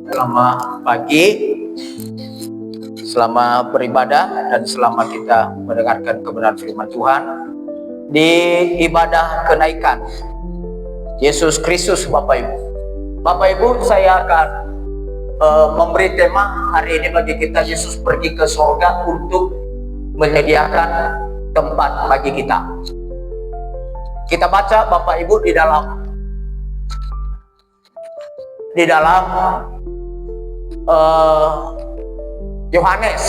Selamat pagi, selamat beribadah, dan selamat kita mendengarkan kebenaran firman Tuhan di ibadah kenaikan Yesus Kristus. Bapak Ibu, saya akan memberi tema hari ini bagi kita, Yesus pergi ke sorga untuk menyediakan tempat bagi kita. Kita baca Bapak Ibu di dalam Yohanes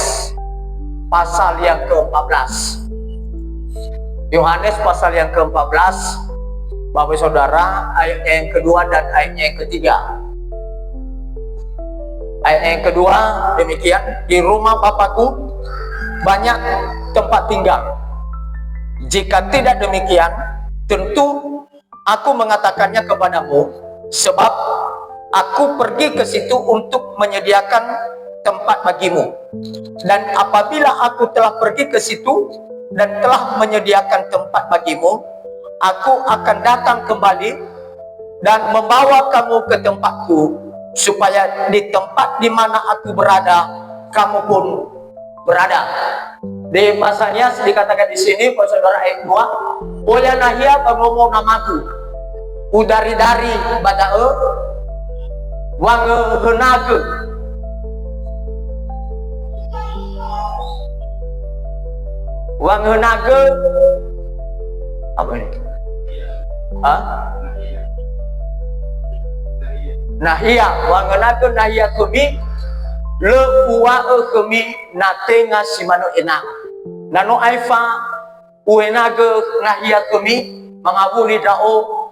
pasal yang ke-14. Yohanes pasal yang ke-14, Bapak Saudara, ayatnya yang kedua dan ayatnya yang ketiga. Ayatnya yang kedua demikian, di rumah Bapakku banyak tempat tinggal. Jika tidak demikian, tentu aku mengatakannya kepadamu, sebab aku pergi ke situ untuk menyediakan tempat bagimu. Dan apabila aku telah pergi ke situ dan telah menyediakan tempat bagimu, aku akan datang kembali dan membawa kamu ke tempatku, supaya di tempat di mana aku berada, kamu pun berada. Di masanya dikatakan di sini, Bapak Saudara, ayat 2, oleh nahia pengomong namaku, udari-dari badae, wange henage, apa ini? Nahia, wange henage nahia kemi, le uae kemi natenga simano enang. Nano aifa uenage nahia kemi mengabuli dao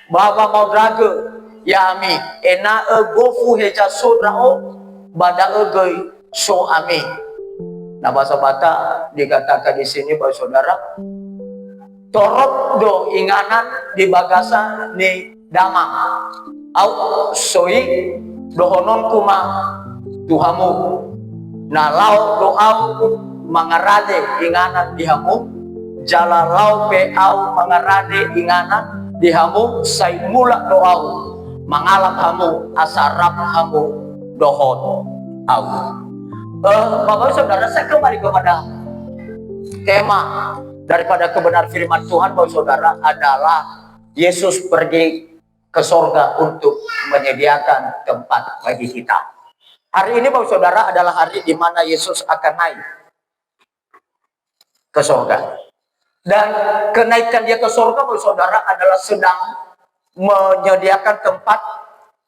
baba mau drage ya ami ena gofu heja sodrao bada goi so ami. Nah, bahasa Bata dikatakan di sini, Bapak Saudara, torop do inganan di bagasa ni damang au soi dohonon kuma tuhamu. Nah, lau doau mangarade inganan dihamu, jala lau pe au mangarade inganan dihamu, sai mula doau mangalap hamu asarap hamu dohon au. Bapak Saudara, saya kembali kepada tema daripada kebenaran firman Tuhan, Bapak Saudara, adalah Yesus pergi ke sorga untuk menyediakan tempat bagi kita. Hari ini, Bapak Saudara, adalah hari di mana Yesus akan naik ke sorga. Dan kenaikan dia ke sorga, Bapak Saudara, adalah sedang menyediakan tempat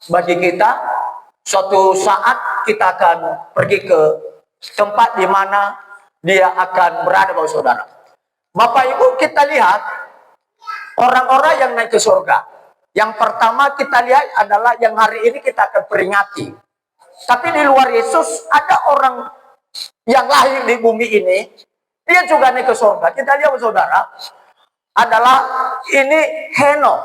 bagi kita. Suatu saat kita akan pergi ke tempat di mana dia akan berada, Bapak Saudara. Bapak Ibu, kita lihat orang-orang yang naik ke surga. Yang pertama kita lihat adalah yang hari ini kita akan peringati. Tapi di luar Yesus ada orang yang lahir di bumi ini, dia juga naik ke surga. Kita lihat, Bapak Saudara, adalah ini Henok.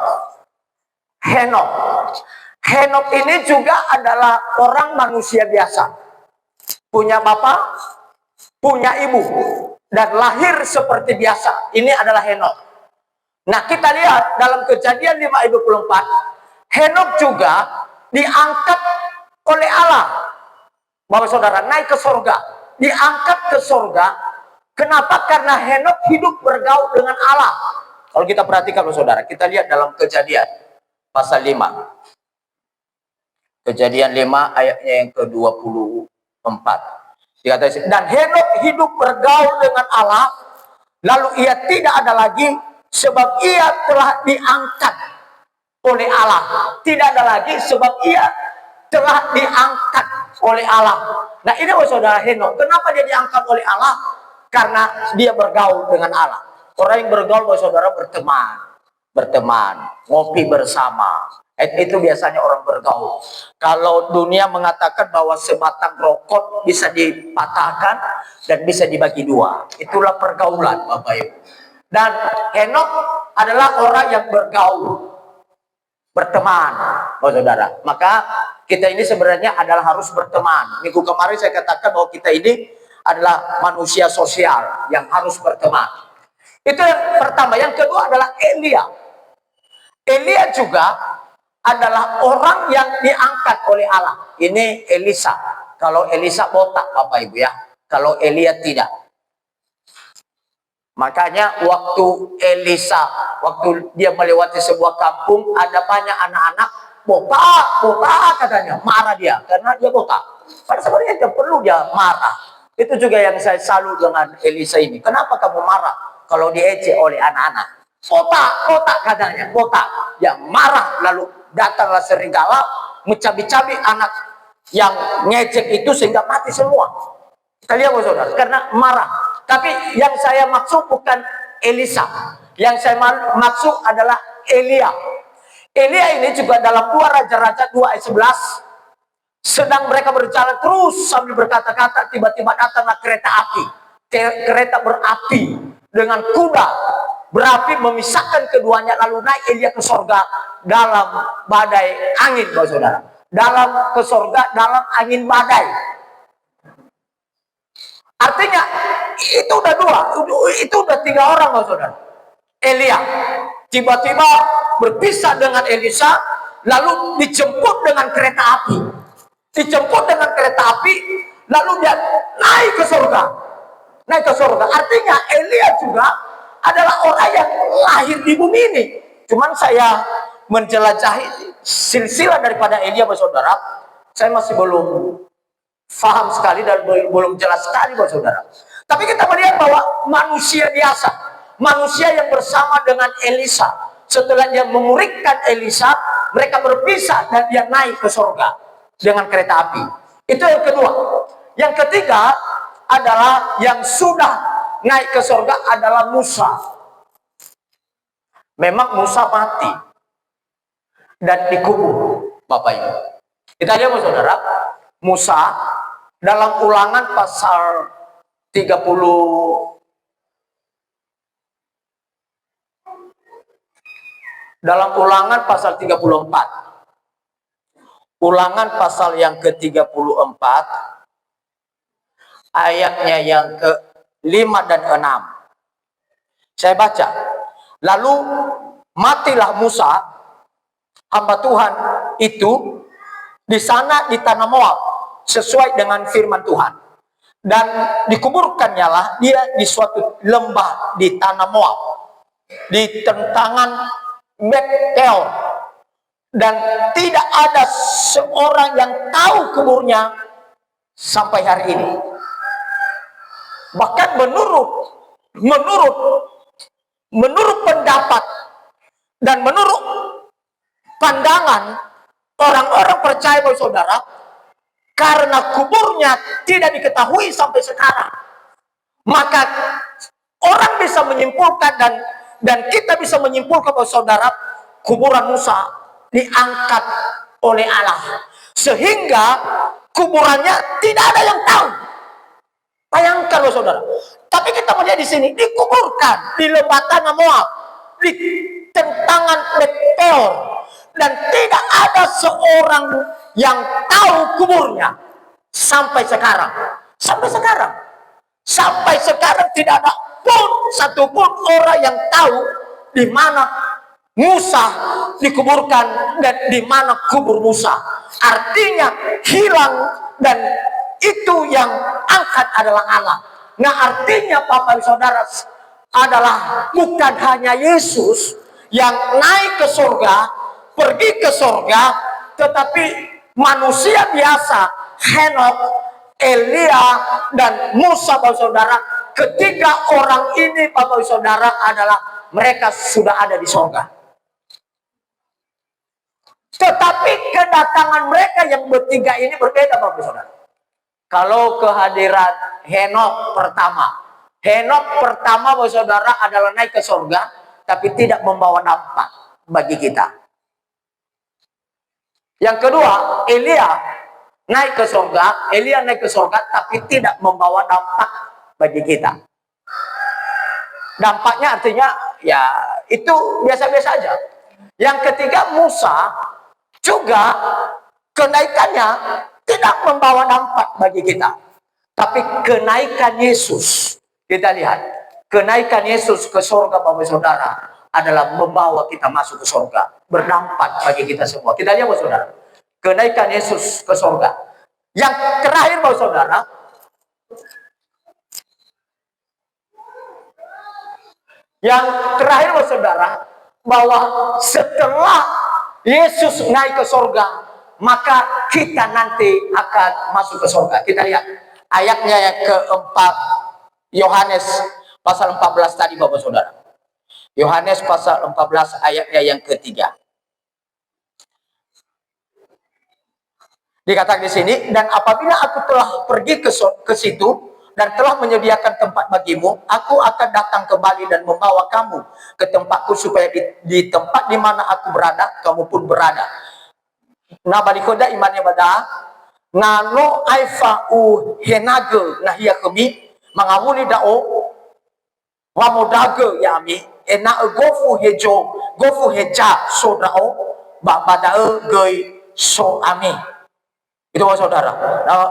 Henok ini juga adalah orang manusia biasa, punya bapak, punya ibu, dan lahir seperti biasa. Ini adalah Henok. Nah, kita lihat dalam Kejadian 5 ayat 24, Henok juga diangkat oleh Allah. Bapak Saudara, naik ke surga, diangkat ke surga. Kenapa? Karena Henok hidup bergaul dengan Allah. Kalau kita perhatikan, Bapak Saudara, kita lihat dalam Kejadian pasal 5. Kejadian 5 ayatnya yang ke-24. Dikatakan, dan Henok hidup bergaul dengan Allah, lalu ia tidak ada lagi, sebab ia telah diangkat oleh Allah. Tidak ada lagi, sebab ia telah diangkat oleh Allah. Nah ini saudara Henok, kenapa dia diangkat oleh Allah? Karena dia bergaul dengan Allah. Orang yang bergaul saudara berteman, ngopi bersama. Itu biasanya orang bergaul. Kalau dunia mengatakan bahwa sebatang rokok bisa dipatahkan dan bisa dibagi dua, itulah pergaulan, Bapak Ibu. Dan Henok adalah orang yang bergaul, berteman, saudara. Maka kita ini sebenarnya adalah harus berteman. Minggu kemarin saya katakan bahwa kita ini adalah manusia sosial yang harus berteman. Itu yang pertama. Yang kedua adalah Elia. Elia juga adalah orang yang diangkat oleh Allah. Ini Elisa. Kalau Elisa botak, Bapak Ibu ya. Kalau Elia tidak. Makanya waktu Elisa, waktu dia melewati sebuah kampung, ada banyak anak-anak botak katanya. Marah dia karena dia botak. Pada sebenarnya dia perlu dia marah. Itu juga yang saya salut dengan Elisa ini. Kenapa kamu marah kalau diejek oleh anak-anak? Botak katanya, botak. Yang marah, lalu datanglah serigala, mencabi-cabi anak yang ngejek itu sehingga mati semua. Kalian saudara, karena marah. Tapi yang saya maksud bukan Elisa. Yang saya maksud adalah Elia. Elia ini juga dalam 2 Raja-Raja 2 ayat 11. Sedang mereka berjalan terus sambil berkata-kata, tiba-tiba datanglah kereta api. Kereta berapi dengan kuda berapi memisahkan keduanya, lalu naik Elia ke sorga dalam badai angin, saudara. Ke sorga dalam angin badai. Artinya itu udah 2, itu udah 3 orang, saudara. Elia tiba-tiba berpisah dengan Elisa, lalu dijemput dengan kereta api. Lalu dia naik ke surga. Artinya Elia juga adalah orang yang lahir di bumi ini. Cuman saya menjelajahi silsilah daripada Elia, saudara. Saya masih belum paham sekali dan belum jelas sekali, saudara. Tapi kita melihat bahwa manusia biasa, manusia yang bersama dengan Elisa, setelah dia memuridkan Elisa, mereka berpisah dan dia naik ke surga dengan kereta api. Itu yang kedua. Yang ketiga adalah yang sudah naik ke surga adalah Musa. Memang Musa mati dan dikubur, Bapak Ibu. Kita lihat, saudara, Musa dalam Ulangan pasal 30, dalam Ulangan pasal 34, Ulangan pasal yang ke-34 ayatnya yang ke-5 dan 6. Saya baca. Lalu matilah Musa, hamba Tuhan itu, di sana di tanah Moab, sesuai dengan firman Tuhan. Dan dikuburkannya lah dia di suatu lembah di tanah Moab, di tentangan Bet-peor. Dan tidak ada seorang yang tahu kuburnya sampai hari ini. Bahkan menurut pendapat dan menurut pandangan orang-orang percaya, bahwa saudara, karena kuburnya tidak diketahui sampai sekarang, maka orang bisa menyimpulkan dan kita bisa menyimpulkan bahwa saudara, kuburan Musa diangkat oleh Allah, sehingga kuburannya tidak ada yang tahu. Bayangkan loh, saudara. Tapi kita melihat di sini dikuburkan di lembah tanah Moab, di tentangan Bet-peor, dan tidak ada seorang yang tahu kuburnya sampai sekarang. Sampai sekarang tidak ada pun satupun orang yang tahu di mana Musa dikuburkan dan di mana kubur Musa. Artinya hilang, dan itu yang angkat adalah Allah. Nah, artinya Bapak Saudara adalah bukan hanya Yesus yang naik ke surga, pergi ke surga, tetapi manusia biasa, Henok, Elia, dan Musa, Bapak Saudara, ketiga orang ini, Bapak Saudara, adalah mereka sudah ada di sorga. Tetapi kedatangan mereka yang bertiga ini berbeda, Bapak Saudara. Kalau kehadiran Henok pertama, Bapak Saudara, adalah naik ke sorga, tapi tidak membawa dampak bagi kita. Yang kedua, Elia naik ke sorga, tapi tidak membawa dampak bagi kita. Dampaknya artinya, ya itu biasa-biasa aja. Yang ketiga, Musa juga kenaikannya tidak membawa dampak bagi kita. Tapi kenaikan Yesus, kita lihat, kenaikan Yesus ke surga, Bapak Saudara, adalah membawa kita masuk ke surga, berdampak bagi kita semua. Kita lihat, Bapak Saudara, kenaikan Yesus ke surga. Yang terakhir, Bapak Saudara, Bapak Saudara, bahwa setelah Yesus naik ke surga, maka kita nanti akan masuk ke surga. Kita lihat ayatnya yang keempat, Yohanes pasal 14 tadi, Bapak Saudara. Yohanes pasal 14 ayatnya yang ketiga. Dikatakan di sini, dan apabila aku telah pergi ke situ dan telah menyediakan tempat bagimu, aku akan datang kembali dan membawa kamu ke tempatku, supaya di tempat di mana aku berada, kamu pun berada. Na balikoda imannya bada nano aifa u henage nahia kami mangawuli dao wamodage yami ena gofu heja so dao bada gei so ami. Itu, Bapak Saudara.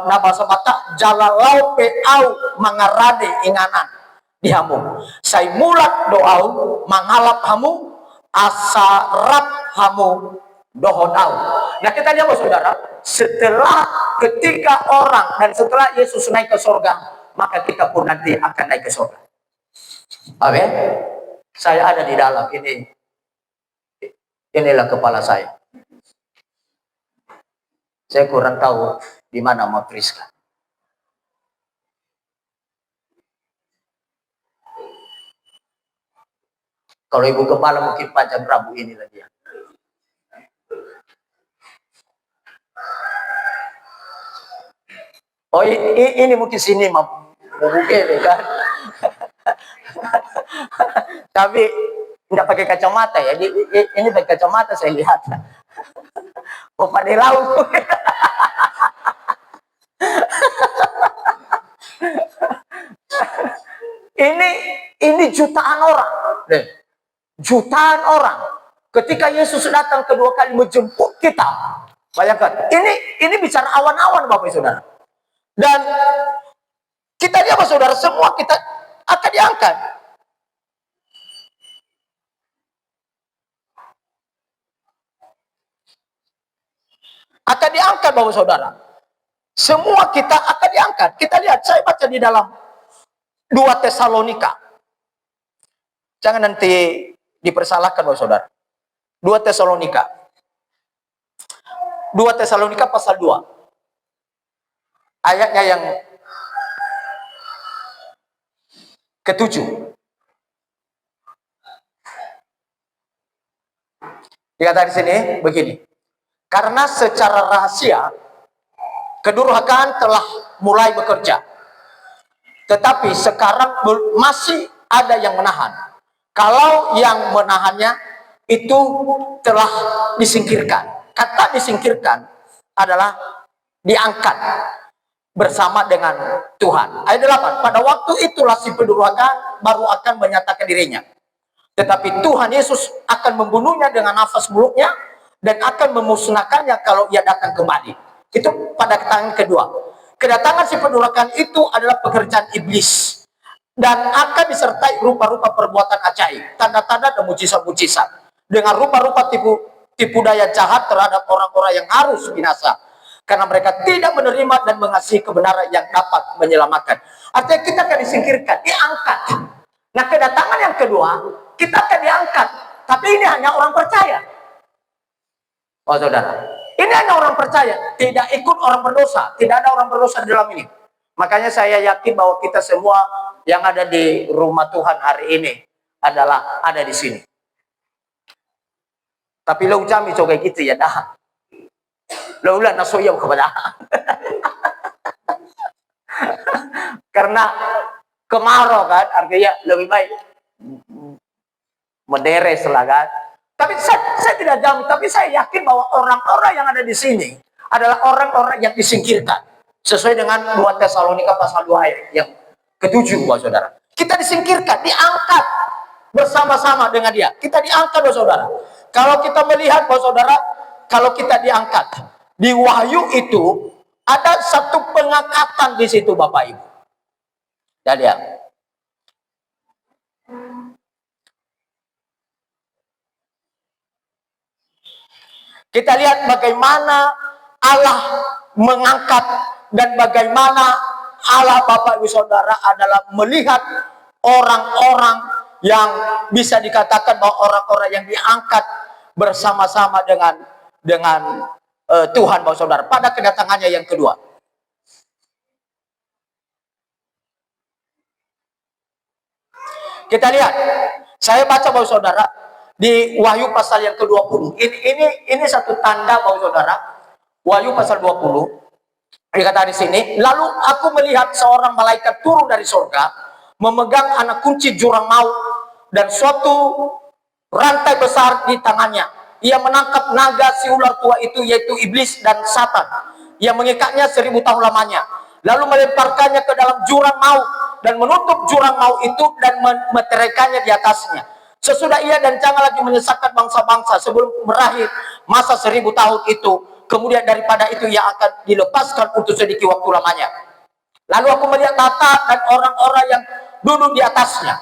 Nah bahasa mata jalalau peau mangarade inganan dihamu sai mulat doau mangalap hamu asarap hamu dohodau. Nah kita lihat, Bapak Saudara, setelah ketika orang dan setelah Yesus naik ke surga, maka kita pun nanti akan naik ke surga. Amin. Saya ada di dalam ini. Inilah kepala saya. Saya kurang tahu di mana mau Priska. Kalau ibu kepala mungkin panjang Rabu ini lagi ya. Oh ini mungkin sini mau buke kan. Tapi tidak pakai kacamata ya. Ini pakai kacamata saya lihat. Oh pada laut. Ini jutaan orang. Jutaan orang. Ketika Yesus datang kedua kali menjemput kita. Bayangkan. Ini bicara awan-awan, Bapak Saudara. Dan kita lihat, Bapak Saudara, semua kita akan diangkat. Akan diangkat, Bapak Saudara. Semua kita akan diangkat. Kita lihat, saya baca di dalam 2 Tesalonika. Jangan nanti dipersalahkan, Bapak Saudara. 2 Tesalonika. 2 Tesalonika pasal 2. Ayatnya yang ke-7. Dikatakan di sini begini. Karena secara rahasia kedurhakaan telah mulai bekerja. Tetapi sekarang masih ada yang menahan. Kalau yang menahannya itu telah disingkirkan. Kata disingkirkan adalah diangkat bersama dengan Tuhan. Ayat 8. Pada waktu itulah si pendurhaka baru akan menyatakan dirinya. Tetapi Tuhan Yesus akan membunuhnya dengan nafas mulutnya dan akan memusnahkannya kalau ia datang kembali. Itu pada kedatangan kedua. Kedatangan si pendurhakaan itu adalah pekerjaan iblis dan akan disertai rupa-rupa perbuatan ajaib, tanda-tanda dan mujizat-mujizat dengan rupa-rupa tipu daya jahat terhadap orang-orang yang harus binasa. Karena mereka tidak menerima dan mengasihi kebenaran yang dapat menyelamatkan. Artinya kita akan disingkirkan, diangkat. Nah kedatangan yang kedua, kita akan diangkat. Tapi ini hanya orang percaya. Oh saudara, Ini hanya orang percaya, tidak ikut orang berdosa. Tidak ada orang berdosa di dalam ini. Makanya saya yakin bahwa kita semua yang ada di rumah Tuhan hari ini adalah ada di sini. Tapi lo jami coba gitu ya dah. Lo ulah nasoyam kepada. Karena kemarau kan, artinya lebih baik menderes lah kan. Tapi saya tidak jamin, tapi saya yakin bahwa orang-orang yang ada di sini adalah orang-orang yang disingkirkan. Sesuai dengan 2 Tesalonika pasal 2 ayat yang ke-7, Bapak Saudara. Kita disingkirkan, diangkat bersama-sama dengan dia. Kita diangkat, Bapak Saudara. Kalau kita melihat, Bapak Saudara, kalau kita diangkat, di Wahyu itu ada satu pengangkatan di situ, Bapak Ibu. Dan ya. Kita lihat bagaimana Allah mengangkat dan bagaimana Allah, Bapak Ibu Saudara, adalah melihat orang-orang yang bisa dikatakan bahwa orang-orang yang diangkat bersama-sama dengan Tuhan, Bapak Saudara, pada kedatangannya yang kedua. Kita lihat, saya baca, Bapak Saudara, di Wahyu pasal yang ke-20. Ini satu tanda, Bapak Saudara. Wahyu pasal 20. Dikatakan di sini, lalu aku melihat seorang malaikat turun dari surga, memegang anak kunci jurang maut dan suatu rantai besar di tangannya. Ia menangkap naga si ular tua itu, yaitu iblis dan Satan. Ia mengikatnya 1000 tahun lamanya, lalu melemparkannya ke dalam jurang maut dan menutup jurang maut itu dan meteraikannya di atasnya. Sesudah ia dan jangan lagi menyesatkan bangsa-bangsa sebelum berakhir masa 1000 tahun itu. Kemudian daripada itu ia akan dilepaskan untuk sedikit waktu lamanya. Lalu aku melihat tahta dan orang-orang yang duduk di atasnya.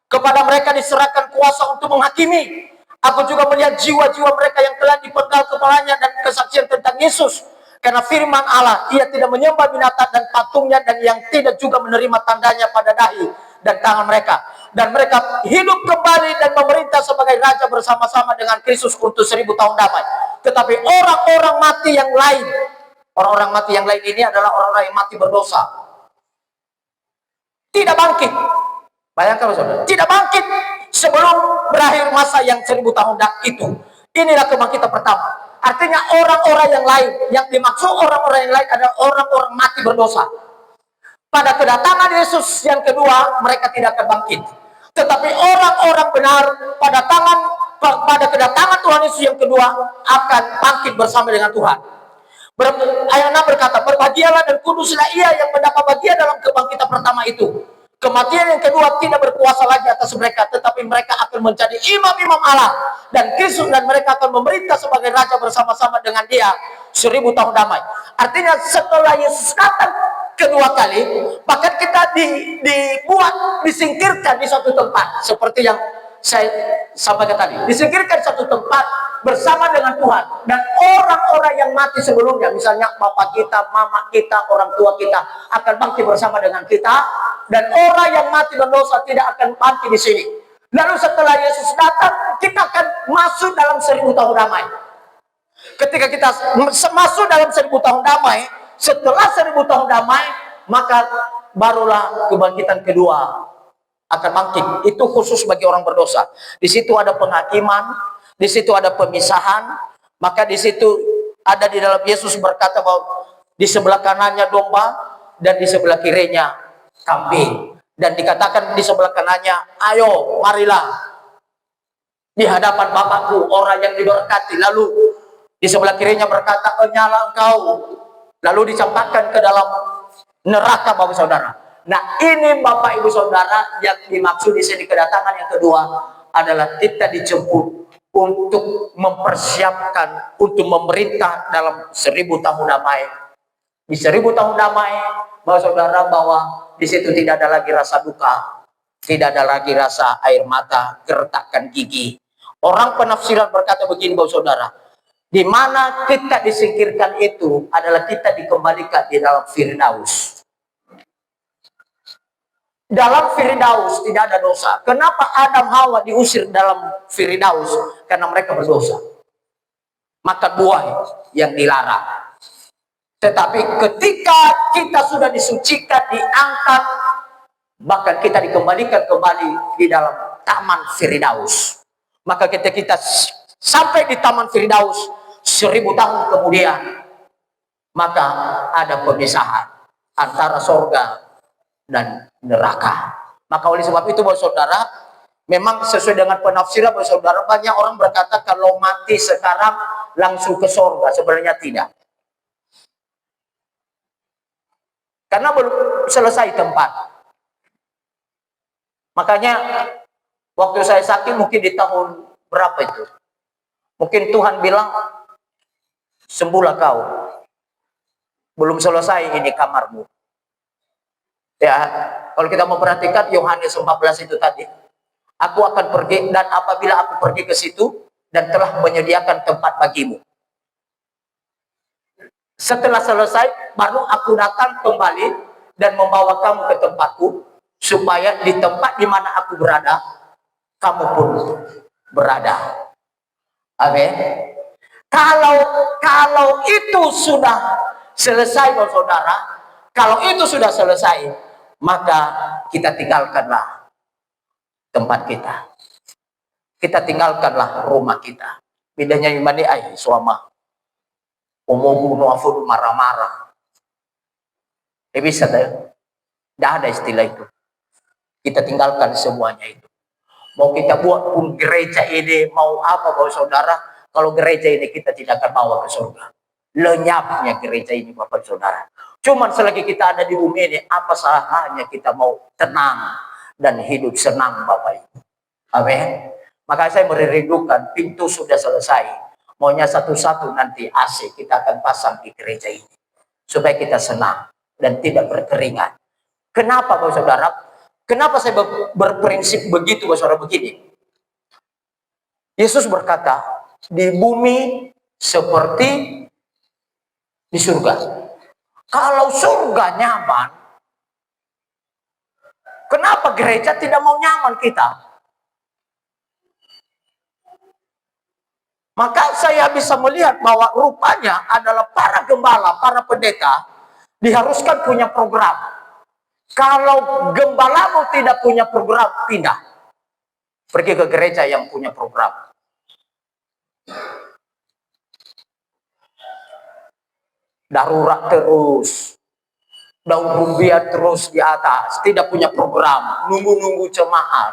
Kepada mereka diserahkan kuasa untuk menghakimi. Aku juga melihat jiwa-jiwa mereka yang telah dipenggal kepalanya dan kesaksian tentang Yesus. Karena firman Allah, ia tidak menyembah binatang dan patungnya, dan yang tidak juga menerima tandanya pada dahi dan tangan mereka. Dan mereka hidup kembali dan memerintah sebagai raja bersama-sama dengan Kristus untuk 1000 tahun damai. Tetapi orang-orang mati yang lain, orang-orang mati yang lain ini adalah orang-orang yang mati berdosa, tidak bangkit. Bayangkan, saudara, tidak bangkit sebelum berakhir masa yang 1000 tahun itu. Inilah kebangkitan pertama. Artinya orang-orang yang lain, yang dimaksud orang-orang yang lain adalah orang-orang mati berdosa. Pada kedatangan Yesus yang kedua, mereka tidak akan bangkit. Tetapi orang-orang benar pada kedatangan Tuhan Yesus yang kedua akan bangkit bersama dengan Tuhan. Ayat 6 berkata, berbahagialah dan kuduslah ia yang mendapat bagian dalam kebangkitan pertama itu. Kematian yang kedua tidak berkuasa lagi atas mereka, tetapi mereka akan menjadi imam-imam Allah dan Kristus, dan mereka akan memerintah sebagai raja bersama-sama dengan dia 1000 tahun damai. Artinya setelah Yesus datang kedua kali, bahkan kita disingkirkan di suatu tempat, seperti yang saya sampaikan tadi, disingkirkan di suatu tempat bersama dengan Tuhan, dan orang-orang yang mati sebelumnya, misalnya bapak kita, mama kita, orang tua kita, akan bangkit bersama dengan kita, dan orang yang mati berdosa tidak akan bangkit di sini. Lalu setelah Yesus datang, kita akan masuk dalam 1000 tahun damai. Ketika kita masuk dalam 1000 tahun damai, setelah 1000 tahun damai, maka barulah kebangkitan kedua akan bangkit. Itu khusus bagi orang berdosa. Di situ ada penghakiman, di situ ada pemisahan, maka di situ ada di dalam Yesus berkata bahwa di sebelah kanannya domba dan di sebelah kirinya kambing. Dan dikatakan di sebelah kanannya, ayo marilah di hadapan Bapakku orang yang diberkati. Lalu di sebelah kirinya berkata, nyala engkau, lalu dicampakkan ke dalam neraka, Bapak Saudara. Nah, ini Bapak Ibu Saudara yang dimaksud di sini kedatangan yang kedua adalah kita dijemput untuk mempersiapkan untuk memerintah dalam 1000 tahun damai. Di 1000 tahun damai, Bapak Saudara, bahwa di situ tidak ada lagi rasa duka, tidak ada lagi rasa air mata, gertakan gigi. Orang penafsiran berkata begini, Bapak Saudara, di mana kita disingkirkan itu adalah kita dikembalikan di dalam Firdaus. Dalam Firdaus tidak ada dosa. Kenapa Adam Hawa diusir dalam Firdaus? Karena mereka berdosa. makan buah yang dilarang. Tetapi ketika kita sudah disucikan, diangkat, bahkan kita dikembalikan kembali di dalam Taman Firdaus. Maka ketika kita sampai di Taman Firdaus 1000 tahun kemudian, maka ada pemisahan antara surga dan neraka. Maka oleh sebab itu, Bapak Saudara, memang sesuai dengan penafsiran Bapak Saudara, banyak orang berkata kalau mati sekarang langsung ke surga. Sebenarnya tidak. Karena belum selesai tempat. Makanya waktu saya sakit mungkin di tahun berapa itu? Mungkin Tuhan bilang, sembuhlah kau. Belum selesai ini kamarmu. Ya, kalau kita mau perhatikan Yohanes 14 itu tadi. Aku akan pergi, dan apabila aku pergi ke situ dan telah menyediakan tempat bagimu. Setelah selesai, baru aku datang kembali dan membawa kamu ke tempatku, supaya di tempat di mana aku berada, kamu pun berada. Amin. Kalau itu sudah selesai, Bapak Saudara, kalau itu sudah selesai, maka kita tinggalkanlah tempat kita. Kita tinggalkanlah rumah kita. Bedanya imani ai suama. Omogu noafur marah-marah. Bisa tahu? Tidak ada istilah itu. Kita tinggalkan semuanya itu. Mau kita buat pun gereja ini, mau apa Bapak Saudara, kalau gereja ini kita tidak akan bawa ke surga. Lenyapnya gereja ini Bapak Saudara. Cuman selagi kita ada di bumi ini, apa salahnya kita mau tenang dan hidup senang Bapak Ibu. Amin. Maka saya merindukan, pintu sudah selesai. Maunya satu-satu nanti AC kita akan pasang di gereja ini. Supaya kita senang dan tidak berkeringat. Kenapa Bapak Saudara? Kenapa saya berprinsip begitu Bapak Saudara begini? Yesus berkata, di bumi seperti di surga. Kalau surga nyaman, kenapa gereja tidak mau nyaman kita? Maka saya bisa melihat bahwa rupanya adalah para gembala, para pendeta diharuskan punya program. Kalau gembalamu tidak punya program, pindah. Pergi ke gereja yang punya program. Darurat terus. Daun rumbia terus di atas. Tidak punya program. Nunggu-nunggu jemaat.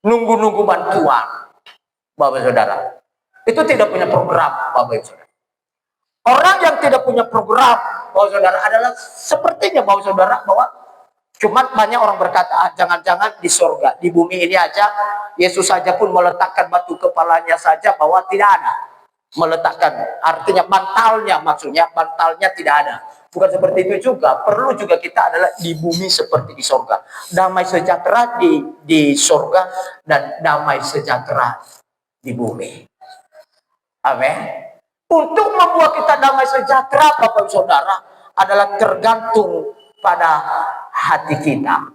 Nunggu-nunggu bantuan. Bapak Saudara. Itu tidak punya program, Bapak Saudara. Orang yang tidak punya program, Bapak Saudara, adalah sepertinya Bapak Saudara bahwa cuma banyak orang berkata, jangan-jangan di surga, di bumi ini aja, Yesus saja pun meletakkan batu kepalanya saja bahwa tidak ada. Meletakkan, artinya bantalnya, maksudnya bantalnya tidak ada. Bukan seperti itu juga, perlu juga kita adalah di bumi seperti di surga. Damai sejahtera di surga dan damai sejahtera di bumi. Amin. Untuk membuat kita damai sejahtera, Bapak Saudara, adalah tergantung pada hati kita.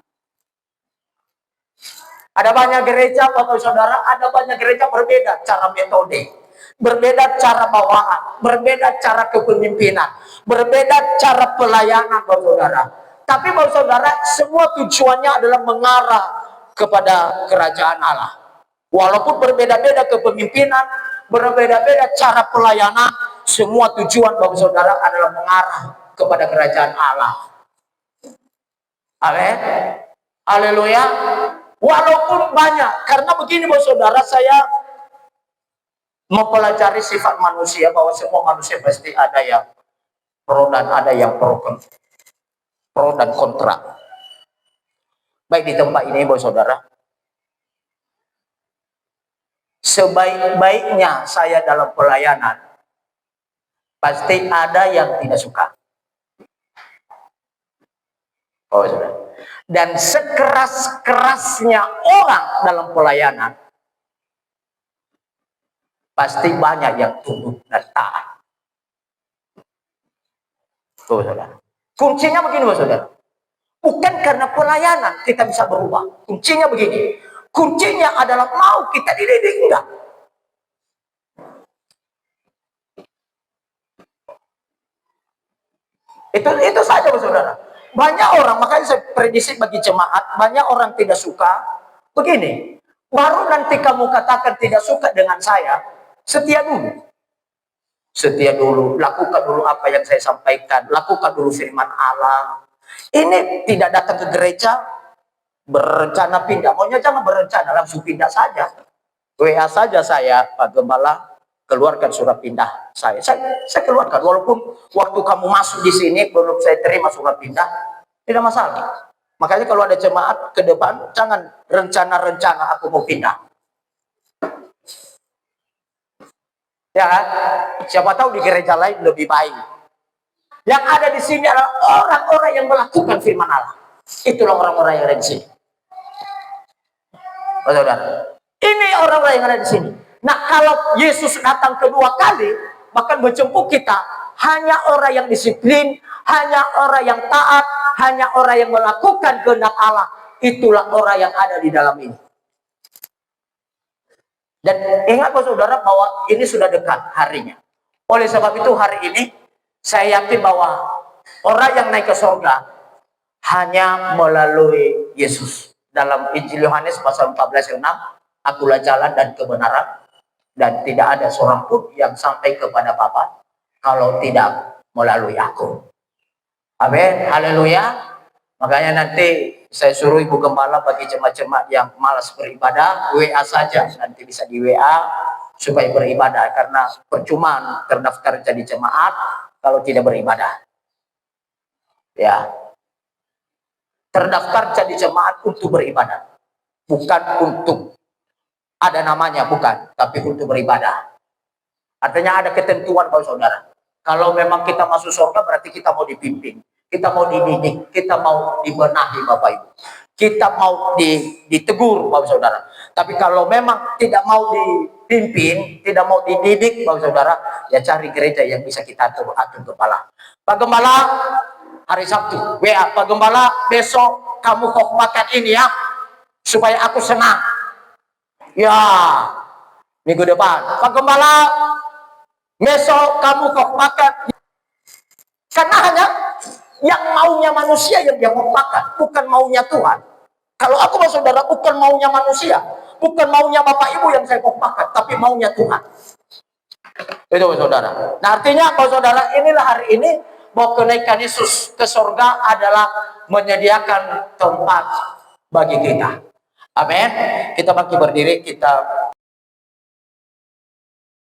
Ada banyak gereja, Bapak Saudara, ada banyak gereja berbeda cara metode. Berbeda cara bawaan, berbeda cara kepemimpinan, berbeda cara pelayanan, Bapak Saudara. Tapi Bapak Saudara, semua tujuannya adalah mengarah kepada kerajaan Allah. Walaupun berbeda-beda kepemimpinan, berbeda-beda cara pelayanan, semua tujuan Bapak Saudara adalah mengarah kepada kerajaan Allah. Amin. Haleluya. Walaupun banyak, karena begini Bapak Saudara, saya mempelajari sifat manusia, bahwa semua manusia pasti ada yang pro dan ada yang pro dan kontra. Baik di tempat ini Bapak Saudara, sebaik-baiknya saya dalam pelayanan, pasti ada yang tidak suka. Oh, Saudara. Dan sekeras-kerasnya orang dalam pelayanan, pasti banyak yang tunduk dan taat. Oh, Saudara. Kuncinya begini, Saudara. Bukan karena pelayanan kita bisa berubah. Kuncinya begini. Kuncinya adalah mau kita dididik enggak. Itu saja, saudara. Banyak orang, makanya saya prediksi bagi jemaat, banyak orang tidak suka. Begini, baru nanti kamu katakan tidak suka dengan saya, setia dulu. Setia dulu, lakukan dulu apa yang saya sampaikan, lakukan dulu firman Allah. Ini tidak datang ke gereja, berencana pindah. Maunya jangan berencana, langsung pindah saja. WA saja saya, Pak Gembala, keluarkan surat pindah saya keluarkan. Walaupun waktu kamu masuk di sini belum saya terima surat pindah, tidak masalah. Makanya kalau ada jemaat ke depan, jangan rencana-rencana aku mau pindah. Ya kan? Siapa tahu di gereja lain lebih baik. Yang ada di sini adalah orang-orang yang melakukan firman Allah. Itulah orang-orang yang ada di sini. Saudara, ini orang-orang yang ada di sini. Nah, kalau Yesus datang kedua kali, bahkan menjemput kita, hanya orang yang disiplin, hanya orang yang taat, hanya orang yang melakukan kehendak Allah. Itulah orang yang ada di dalam ini. Dan ingat saudara bahwa ini sudah dekat harinya. Oleh sebab itu hari ini, saya yakin bahwa orang yang naik ke surga hanya melalui Yesus. Dalam Injil Yohanes pasal 14 ayat 6, akulah jalan dan kebenaran, dan tidak ada seorang pun yang sampai kepada Bapa kalau tidak melalui aku. Amin, haleluya. Makanya nanti saya suruh Ibu Gembala bagi jemaat-jemaat yang malas beribadah, WA saja, nanti bisa di WA supaya beribadah, karena percuma terdaftar jadi jemaat kalau tidak beribadah. Ya, terdaftar jadi jemaat untuk beribadah, bukan untuk ada namanya, bukan, tapi untuk beribadah. Artinya ada ketentuan, Bapak Saudara. Kalau memang kita masuk surga, berarti kita mau dipimpin, kita mau dididik, kita mau dibenahi, Bapak Ibu. Kita mau ditegur, Bapak Saudara. Tapi kalau memang tidak mau dipimpin, tidak mau dididik, Bapak Saudara, ya cari gereja yang bisa kita atur kepala. Pak Gembala, hari Sabtu, WA, Pak Gembala, besok kamu khotbahkan ini ya, supaya aku senang. Ya, minggu depan, Pak Gembala, besok kamu khotbahkan. Karena hanya yang maunya manusia yang dia khotbahkan, bukan maunya Tuhan. Kalau aku, Bapak Saudara, bukan maunya manusia, bukan maunya Bapak Ibu yang saya khotbahkan, tapi maunya Tuhan. Itu, Bapak Saudara. Nah, artinya, Bapak Saudara, inilah hari ini bahwa kenaikan Yesus ke surga adalah menyediakan tempat bagi kita. Amin. Kita bangkit berdiri, kita